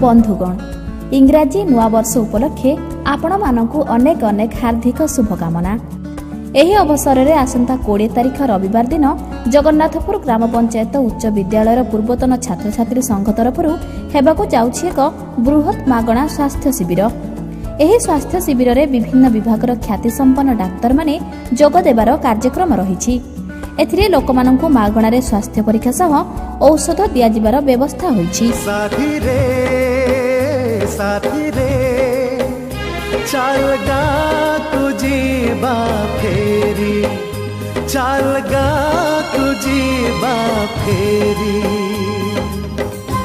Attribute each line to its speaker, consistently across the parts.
Speaker 1: बंधुगण इंग्राजी नुआ वर्ष उपलक्षे आपण मानकु अनेक अनेक हार्दिक शुभकामना। एही अवसर में आसंता 20 तारिख रविवार दिन जगन्नाथपुर ग्राम पंचायत उच्च विद्यालय पूर्वतन छात्र छात्री संघ तरफ हेबाकु जाउछि एक बृहत मागणा स्वास्थ्य शिविर। एही स्वास्थ्य शिविर में विभिन्न विभागर ख्याति संपन्न डाक्तर माने जोग देबार कार्यक्रम रहिछि। एथिरे लोकमानंकु मागणारे स्वास्थ्य परीक्षा सह औषध दिया जिबार व्यवस्था होइछि।
Speaker 2: साथी रे चालगा तुझी बाफेरी चालगा तुझी बाफेरी।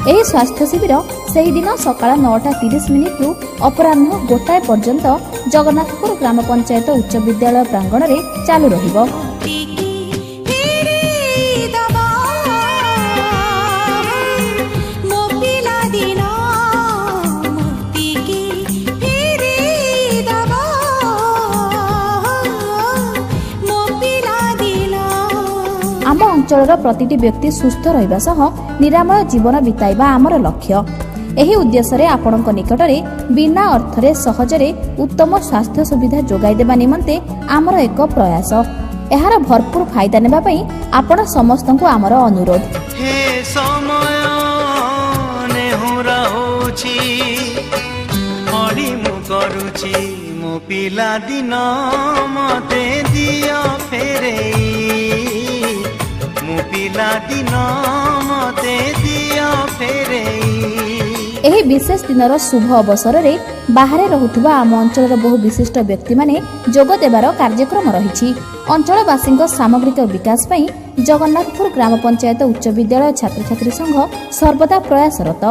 Speaker 1: एही स्वास्थ्य शिविर सेही दिन सकाळ 9:30 रु अपराह्न 1 पर्यंत जगन्नाथपुर ग्राम पंचायत उच्च विद्यालय प्रांगण में चालू रहिबो। आम अंचल प्रतिटी व्यक्ति सुस्थ रहिबा सह निरामय जीवन बिताइबा आमर लक्ष्य। एही उद्देश्य आपणक निकट में बिना अर्थरे सहजरे उत्तम स्वास्थ्य सुविधा जोगाई देबा निमंते आमर एक प्रयास। एहार भरपूर फायदा नेबा पई आपण समस्तंकु आमर अनुरोध।
Speaker 2: हे समय नेहुरा होछि हरि मु करूछि मो पिला दिन मते दिया फेरेई
Speaker 1: एही विशेष दिनर शुभ अवसर में बाहर रहुथुबा आम अंचल बहु विशिष्ट व्यक्ति माने जोग देबार कार्यक्रम रहिछि। अंचलवासी सामग्रिक विकास पई जगन्नाथपुर ग्राम पंचायत उच्च विद्यालय छात्र छात्री संघ सर्वदा प्रयासरत।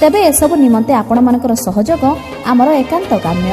Speaker 1: तेबे एसबु निमंते आपण मानकर सहयोग आमर एकांत काम्य।